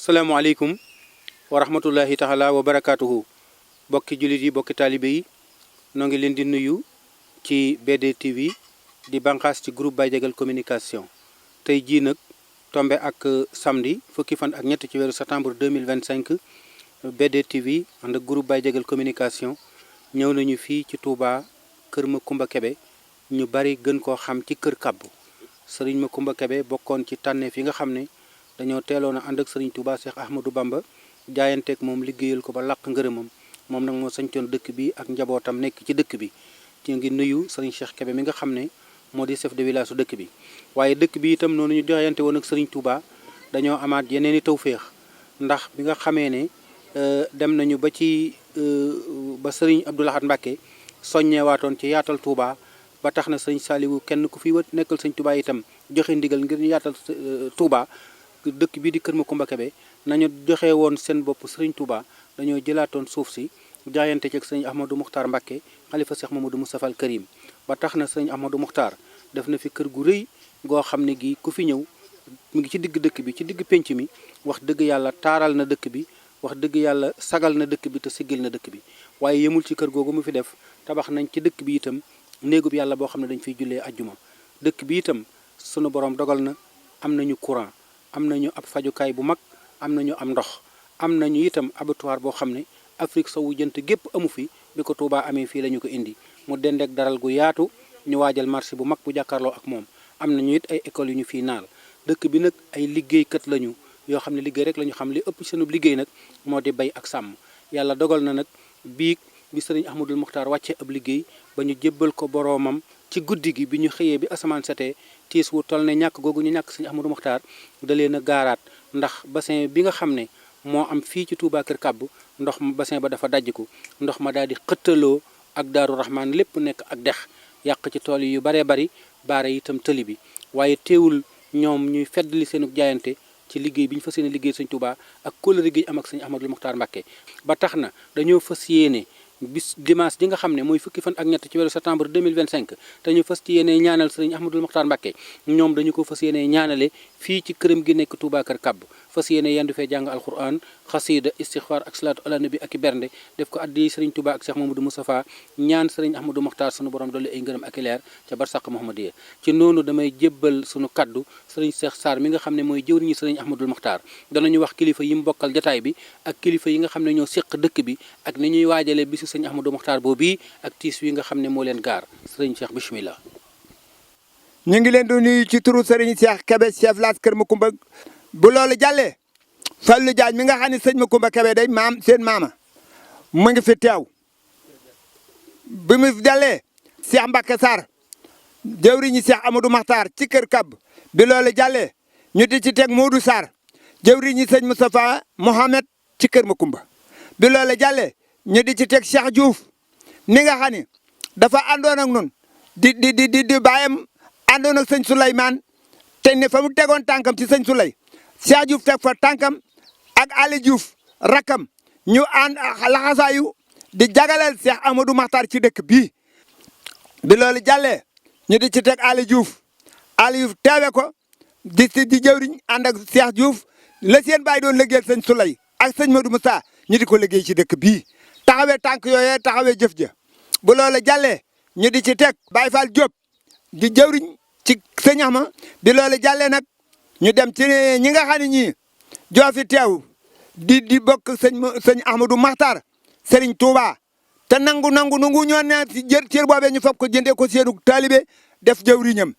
salaamaaleykum wa rahmatullahi taala wa barakaatuhu bokki jullit yi bokki taalibe yi noo ngi leen di nuyu ci BDTV di bànqaas ci groupe Baye Diagal communication tey jii nag tombe ak samedi fukki fan ak ñett ci weeru septembre 2025 BDTV ànd ak groupe Baye Diagal communication ñëw nañu fii ci Touba kër Macoumba Kébé ñu bari gën koo xam ci kër Kabbu sëriñ Macoumba Kébé bokkoon ci tànneef yi nga xam ne dañoo teeloon a ànd ak sëriñ Touba Cheikh Ahmadou Bamba jaayanteeg moom liggéeyal ko ba làq ngërëmam moom nag moo sañcoon dëkk bi ak njabootam nekk ci dëkk bi ci ngi nuyu sëriñ Cheikh Kébé mi nga xam ne moo di chef de village su dëkk bi waaye dëkk bi itam noonu ñu jaayante woon ak sëriñ Touba dañoo amaat yeneen i tawféex ndax bi nga xamee ne dem nañu ba ci ba sëriñ Abdou Lahad Mbacké soññeewaatoon ci yaatal Touba ba tax na sëriñ Saliou kenn ku fi nekkal sëriñ Touba itam joxe ndigal ngir ñu yaatal Touba dëkk bii di kër Macoumba Kébé nañu joxe woon seen bopp sëriñ Touba dañoo jëlaatoon suuf si jaayante ci ak sëriñ Ahmadou Mokhtar Mbacké xalifa Cheikh Mamadou Moustapha al Karim ba tax na sëriñ Ahmadou Mokhtar def na fi kër gu rëy goo xam ne gi ku fi ñëw mu ngi ci digg dëkk bi ci digg pénc mi wax dëgg yàlla taaral na dëkk bi wax dëgg yàlla sagal na dëkk bi te siggil na dëkk bi waaye yemul ci kër googu mu fi def tabax nañ ci dëkk bi itam néegub yàlla boo xam ne dañ fiy jullee ajjuma dëkk bi itam sunu borom dogal na am nañu courant am nañu ab fajukaay bu mag am nañu am ndox am nañu itam abattoir boo xam ne Afrique sowu jant gépp amu fi bi ko Touba amee fii la ñu ko indi mu dendeek daral gu yaatu ñu waajal marché bu mag bu jàkkaarloo ak moom am nañu it ay écoles yu ñu fii naal dëkk bi nag ay liggéeykat lañu yoo xam ne liggéey rek la ñu xam li ëpp seenub liggéey nag moo di bay ak sàmm yàlla dogal na nag biig bi sëriñ Ahmadul Mokhtar wàccee ab liggéey ba ñu jébbal ko boroomam ci guddi gi bi ñu xëyee bi asamaan setee tiis wu toll ne ñàkk googu ñu ñàkk sëriñ Ahmadou Mokhtar da leen a gaaraat ndax bassin bi nga xam ne moo am fii ci Touba Kër Kabbu ndox bassin ba dafa dajjiku ndox ma daal di xëttaloo ak Daaru Rahman lépp nekk ak dex yàq ci tool yu baree bari baare itam tëli bi waaye teewul ñoom ñuy feddali seenu jaayante ci liggéey bi ñu fas yéene liggéey sëñ Touba ak kóllëre gi am ak sëñ Ahmadul Mokhtar Mbacké ba tax na dañoo fas yéene bis dimanche ji nga xam ne mooy fukki fan ak ñett ci weeru septembre 2025 te ñu fas yéene ñaanal sëriñ Ahmadul Mokhtar Mbacké ñoom dañu ko fas yéene ñaanale fii ci këram gi nekk Touba Kër Kabbu fas yéene yendu fee jàng alquran xasida istixfar ak salaatu ala nabi ak i bernde def ko addi sëriñ Touba ak Cheikh Mamadou Moustapha ñaan sëriñ Ahmadou Mokhtar sunu borom dolli ay ngërëm ak i leer ca barsàq Muhammadiya ci noonu damay jébbal sunu kaddu sëriñ Cheikh Sarr mi nga xam ne mooy jëwriñu sëriñ Ahmadul Mokhtar danañu wax kilifa yi mu bokkal jataay bi ak kilifa yi nga xam ne ñoo séq dëkk bi ak ni ñuy waajale bisu sëriñ Ahmadou Mokhtar boobu ak tiis wi nga xam ne moo leen gaar sëriñ Cheikh bismillah ñu ngi leen di nuyu ci turu sëriñ Cheikh Kébé chef village Kër Macoumba bu loolu jàllee Fallou Diagne mi nga xam ne sëñ Macoumba Kébé day maam seen maama mu ngi fi teew bi mu jàllee Cheikh Mbacké Sarr jëwriñu Cheikh Amadou Makhtar ci Kër Kabbu bi loolu jàllee ñu di ci teg Modou Sarr jëwriñu sëñ Moustapha Mohamed ci Kër Macoumba bi loolu jàllee ñu di ci teg Cheikh Diouf mi nga xam ne dafa àndoon ak nun di bàyyam àndoon ak sëñ Souleymane te ne fa mu tegoon tànkam ci sëñ Souley Cheikh Diouf teg fa tànkam ak Ali Diouf rakkam ñu ànd laxasaayu di jagaleel Cheikh Amadou Makhtar ci dëkk bii bi loolu jàllee ñu di ci teg Ali Diouf teewe ko di jëwriñ ànd ak Cheikh Diouf la seen bàyyi doon liggéeyal sëñ Souley ak sëñ Modou Moussa ñu di ko liggéey ci dëkk bii taxawee tànk yooyee taxawee jëf ja bu loolu jàllee ñu di ci teg Baye Fall Diop di jëwriñ ci sëñ Axma bi loolu jàllee nag ñu dem ci ñi nga xam ne ñii joo fi teew di bokk sëñ Ahmadou Makhtar Serigne Touba te nangu ñoo ne ci cër boobee ñu fab ko jëndee ko seenu taalibe def jëwriñam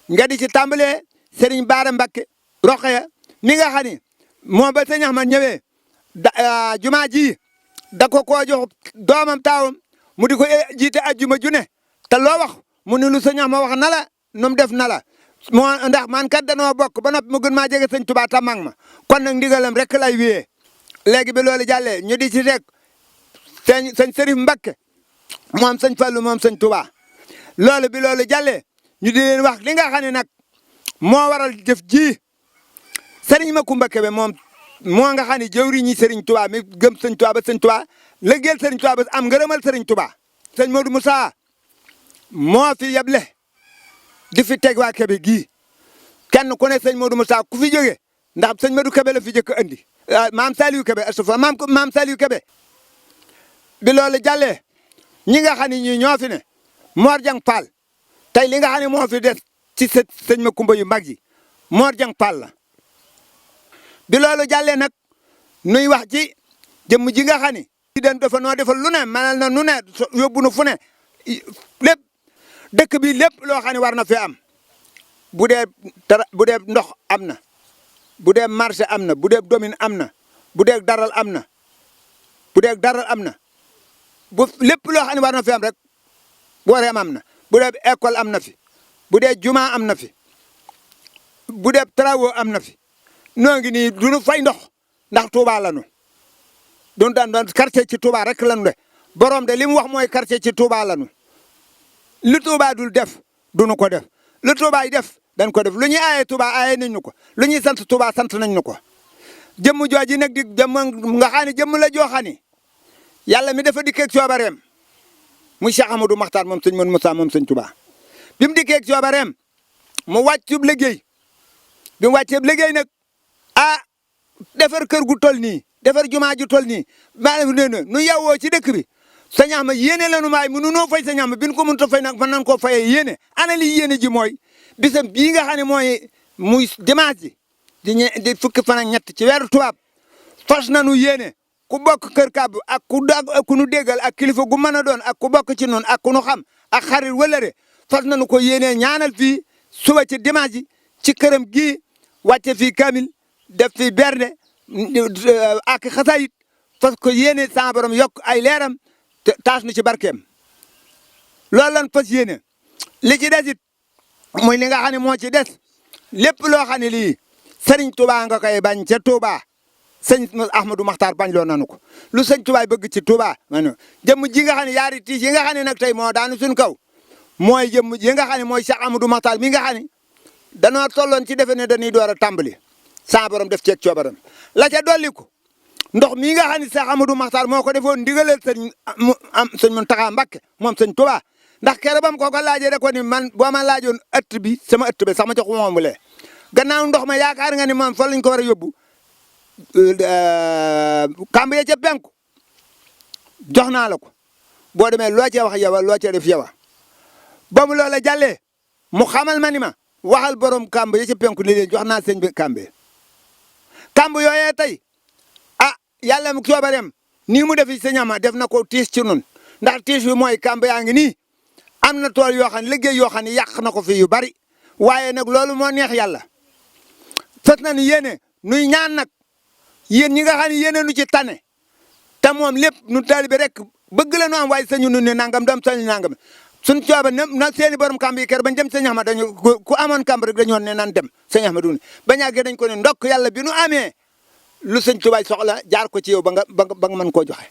nga di ci tàmbalee Serigne Bara Mbacké Rokhaya mi nga xam ne moo ba sëñ Axma ñëwee jumaa ji da ko koo jox doomam taawam mu di ko jiite ajjuma ju ne te loo wax mu ne lu sëñ Axma wax na la nu mu def na la moo ndax man kat danoo bokk ba noppi mu gën maa jege sëñ Touba ta mag ma kon nag ndigalam rek lay wéyee léegi bi loolu jàllee ñu di ci rek sëñ Serif Mbacké moom sëñ Fallou moom sëñ Touba loolu bi loolu jàllee ñu di leen wax li nga xam ne nag moo waral jëf ji sëriñ Macoumba Kébé moom moo nga xam ne jëwriñi sëriñ Touba mi gëm sëñ Touba ba sëñ Touba liggéeyal sëriñ Touba ba am ngërëmal sëriñ Touba sëñ Modou Moussa moo fi yeble di fi teg waa Kébé gii kenn ku ne sëñ Modou Moussa ku fi jógee ndax sëñ Modou Kébé la fi jëkk andi maam Saliou Kébé astaghfirullah maam Saliou Kébé bi loolu jàllee ñi nga xam ne ñii ñoo fi ne Mor Dieng Fall tey li nga xam ne moo fi des ci sëñ Makumba yu mag yi Mor Dieng Fall la bi loolu jàllee nag nuy wax ci jëmm ji nga xam ni den dafa noo defal lu ne manal na nu ne yóbbu nu fu ne lépp dëkk bi lépp loo xam ne war na fi am bu dee ndox am na bu dee marché am na bu dee domine am na bu dee daral am na bu lépp loo xam ne war na fi am rek booreem am na bu dee école am na fi bu dee juma am na fi bu dee travaux am na fi noo ngi nii du nu fay ndox ndax Touba la nu doon quartier ci Touba rek la nu de borom de li mu wax mooy quartier ci Touba la nu lu Touba dul def du nu ko def lu Touba yi def dañ ko def lu ñuy aaye Touba aaye nañ ñu ko lu ñuy sant Touba sant nañ ñu ko jëmm jooji nag di jëmm nga xam ne jëmm la joo xam ne yàlla mi dafa dikkeeg coobareem muy Cheikh Amadou Makhtar moom sëñ Mouhamadou Moussa moom sëñ Touba bi mu dikkeeg coobareem mu wàccub liggéey bi mu wàcceeb liggéey nag defar kër gu tol nii defar jumaa ju tol nii maanaam nu yewwoo ci dëkk bi sëñ Axma yéene la nu maay mënu noo fay sëñ Axma bi ñu ko mënut a fay nag mën nañ koo fayee yéene ana li yéene ji mooy bisam bii nga xam ne muy dimanche ji di fukki fan ak ñett ci weeru tubaab fas nañu yéene ku bokk kër kàbb ak ku nu déggal ak kilifa gu mën a doon ak ku bokk ci noonu ak ku nu xam ak xarit wëlëre fas nañu ko yéene ñaanal fii suba ci dimanche ji ci këram gii wàcce fii kamil def fi berne ak xasayit fas ko yéene sa borom yokk ay leeram te taas nu ci barkeem loolu lan fas yéene li ci des it muy li nga xam ne moo ci des lépp loo xam ne lii sëriñ Touba nga koy bañ ca Touba sëñ Ahmadou Makhtar bañ loo nanu ko lu sëñ Touba bëgg ci Touba man jëmm ji nga xam ne yaari tiis yi nga xam ne nag tey moo daanu suñ kaw mooy jëmm ji nga xam ne mooy Cheikh Ahmadou Makhtar mi nga xam ne danoo tolloon ci defe ne dañuy door a tàmbali sa borom def ceeg coobaram la ca dolli ko ndox mii nga xam ne Cheikh Amadou Makhtar moo ko defoon ndigalal sëñ Mountakha Mbacké moom sëñ Touba ndax keroog ba mu ko laajee da ko ni man boo ma laajoon ëtt bi sama ëtt bi sax ma jox ko moom lee gannaaw ndox ma yaakaar nga ni moom fa lañ ko war a yóbbu kàmb ya ca penku jox naa la ko boo demee loo cee wax yow loo cee def yow ba mu loola jàllee mu xamal ma ni ma waxal borom kàmb ya ca penku ni leen jox naa sëñ bi kàmb kàmb yooyee tey yàlla mu coobareem nii mu defi sëñ Ama def na ko tiis ci nun ndax tiis bi mooy kàmb yaa ngi nii am na tool yoo xam ne liggéey yoo xam ne yàq na ko fi yu bari waaye nag loolu moo neex yàlla fas na ni yéene nuy ñaan nag yéen ñi nga xam ne yéene nu ci tane te moom lépp nu taalibe rek bëgg la nu am waaye sañu nu ne nangam doom sañu nangam suñ cooba na seeni borom kàmb yi kër bañ dem sëñ Ama dañu ku amoon kàmb rek dañu woon ne nan dem sëñ Ama du bañ àggee dañ ko ne ndokk yàlla bi nu amee lu sëñ Tuubaa soxla jaar ko ci yow ba nga mën koo joxe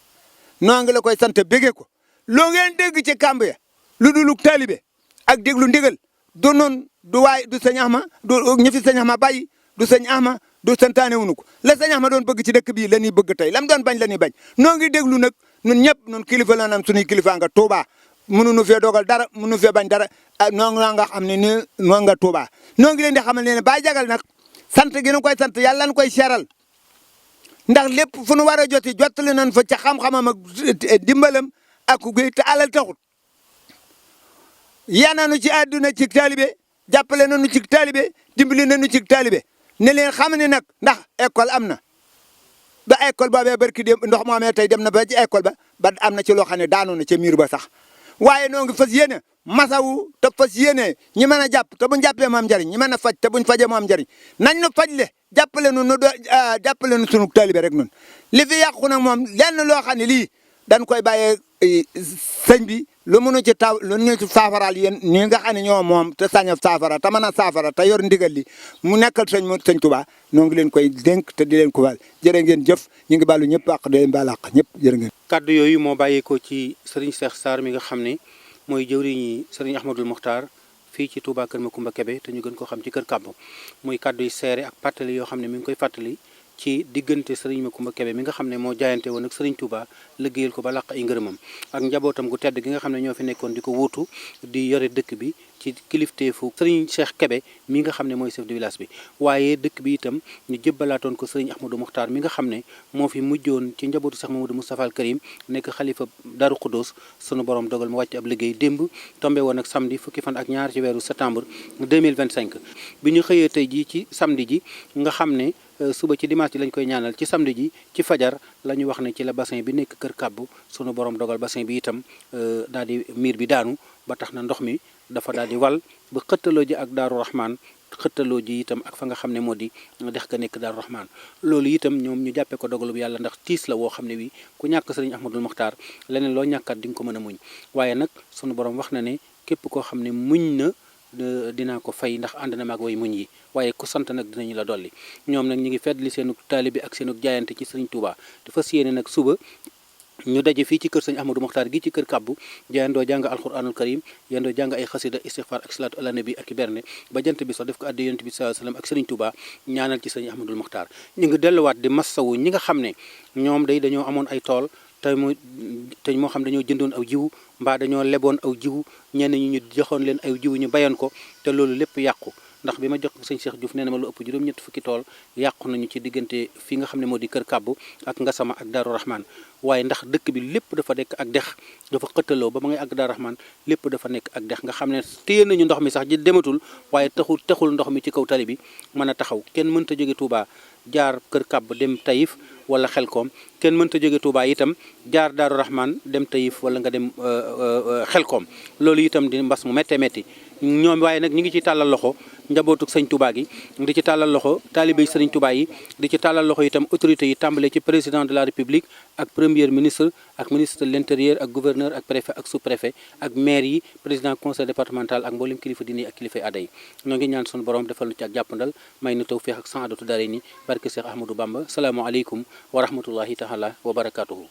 noo ngi la koy sant bégee ko loo ngeen dégg ci kàmb ya lu dulug taalibe ak déglu ndigal du noonu du waay du sëñ Axma du ñi fi sëñ Axma bàyyi du sëñ Axma du santaane wuñu ko la sëñ Axma doon bëgg ci dëkk bii la ñuy bëgg tey lam doon bañ la ñuy bañ noo ngi déglu nag ñun ñëpp ñun kilifa la nam suñuy kilifa nga Touba mënuñu fee dogal dara mënuñu fee bañ dara noo nga xam ne nii noo nga Touba noo ngi leen di xamal ne Baye Jagal nag sant gi nu koy sant yàlla na koy seeral ndax lépp fu nu war a joti jottali nañ fa ca xam-xamam ak dimbalam ak ku te alal taxut yaa nañu ci àdduna ci taalibe jàppale nañu ci taalibe dimbali nañu ci taalibe ne leen xam ne nag ndax école am na ba école boobee barki dem ndox moo amee tey dem na ba ci école ba am na ci loo xam ne daanu na ca miir ba sax waaye noo ngi fas yéene masawu te fas yéene ñi mën a jàpp te buñ jàppee moom njariñ ñi mën a faj te buñ fajee moom njariñ nañ nu faj le jàppale nu jàppale nu sunu taalibe rek nun li fi yàqu nag moom lenn loo xam ne lii dañ koy bàyyee sëñ bi lu mënu ci taw lu ñu ci saafaraal yéen ñi nga xam ne ñoo moom te sañ a saafara te mën a saafara te yor ndigal li mu nekkal sëñ Tuubaa noo ngi leen koy dénk te di leen ko baal jërë ngeen jëf ñu ngi baalu ñëpp àq di leen baal àq ñëpp jërë ngeen. kaddu yooyu moo bàyyeekoo ci sëriñ Cheikh Sarr mi nga xam ne mooy jëwriñi sëriñ Ahmadul Mokhtar fii ci Touba Kër Makumba Kebe te ñu gën ko xam ci Kër Kàbb muy kaddu yi seere ak fàttali yoo xam ne mi ngi koy fàttali ci diggante sëriñ Macoumba Kébé mi nga xam ne moo jaayante woon ak sëriñ Touba liggéeyal ko ba làq ay ngërëmam ak njabootam gu tedd gi nga xam ne ñoo fi nekkoon di ko wuutu di yore dëkk bi ci kilifteefu sëriñ Cheikh Kébé mi nga xam ne mooy chef de village bi waaye dëkk bi itam ñu jébbalaatoon ko sëriñ Ahmadou Mokhtar mi nga xam ne moo fi mujjoon ci njabootu Cheikh Mamadou Moustapha al Karim nekk xalifa Darou Khoudoss sunu borom dogal mu wàcc ab liggéey démb tombé woon ak samedi fukki fan ak ñaar ci weeru septembre 2025 bi ñu xëyee tey jii ci samedi ji nga xam ne suba ci dimanche ji lañ koy ñaanal ci samedi ji ci fajar la ñu wax ne ci la bassin bi nekk kër kàbbu sunu borom dogal bassin bi itam daal di miir bi daanu ba tax na ndox mi dafa daal di wal ba xëttaloo ji ak Daaru Rahman xëttaloo ji itam ak fa nga xam ne moo di dex ka nekk Daaru Rahman loolu itam ñoom ñu jàppee ko dogalu bu yàlla ndax tiis la woo xam ne wi ku ñàkk sëriñ Ahmadul Mokhtar leneen loo ñàkkaat di nga ko mën a muñ waaye nag sunu borom wax na ne képp koo xam ne muñ na dinaa ko fay ndax ànd na maag way muñ yi waaye ku sant nag dinañu la dolli ñoom nag ñu ngi feddli seenu taalibe ak seenu jaayante ci sëriñ Touba dafa yéene nag suba ñu daje fii ci kër sëñ Ahmadou Mokhtar gi ci kër kàbbu jayandoo jàng alquranul karim yandoo jàng ay xasida istighfar ak salaatu ala nabi ak i berne ba jant bi sax def ko addi yonent bi sallallahu alayhi wasallam ak sëriñ Touba ñaanal ci sëñ Ahmadou Mokhtar ñu ngi delluwaat di massawu ñi nga xam ne ñoom day dañoo amoon ay tool te moo xam dañoo jëndoon aw jiwu mbaa dañoo leboon aw jiwu ñenn ñi ñu joxoon leen ay jiwu ñu bayoon ko te loolu lépp yàqu ndax bi ma jox sëñ Cheikh Diouf nee na ma lu ëpp juróom-ñett fukki tool yàqu nañu ci diggante fi nga xam ne moo di kër kàbbu ak Ngasama ak Daaru Rahman waaye ndax dëkk bi lépp dafa nekk ak dex dafa xëttaloo ba ma ngay ak Daaru Rahman lépp dafa nekk ak dex nga xam ne téye nañu ndox mi sax ji dematul waaye taxul ndox mi ci kaw tali bi mën a taxaw kenn mënta jóge Touba jaar kër kàbb dem Taïf wala Xelkom kenn mënta jóge Touba itam jaar Daaru Rahman dem Taïf wala nga dem Xelkom loolu itam di mbas mu méttee métti ñoom waaye nag ñu ngi ci tàllal loxo njabootuk sëñ Touba gi di ci tàllal loxo taalibey sëriñ Touba yi di ci tàllal loxo itam autorités yi tàmbale ci président de la république ak premier ministre ak ministre de l'intérieur ak gouverneur ak préfet ak sous-préfet ak maire yi président conseil départemental ak mboolem kilifa diine ak kilifay aada yi ñoo ngi ñaan sunu borom defal nu ci ak jàppandal may nu tawfeex ak saadatu daare ni barke Cheikh Ahmadou Bamba salaamu aleykum wa rahmatullahi taala wa barakatuhu